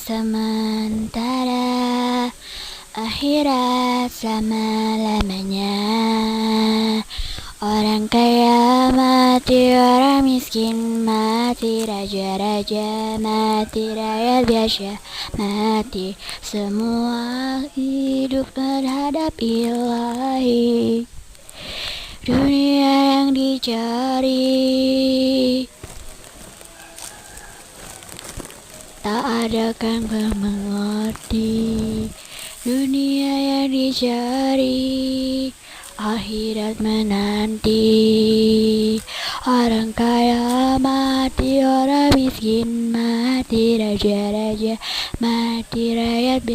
sementara, akhirat selama-lamanya. Orang kaya mati, orang miskin mati, raja-raja mati, rakyat biasa mati. Semua hidup menghadap Ilahi. Dunia yang dicari, tak ada kan mengerti. Dunia yang dicari, akhirat menanti. Orang kaya mati, orang miskin mati, raja-raja mati, rakyat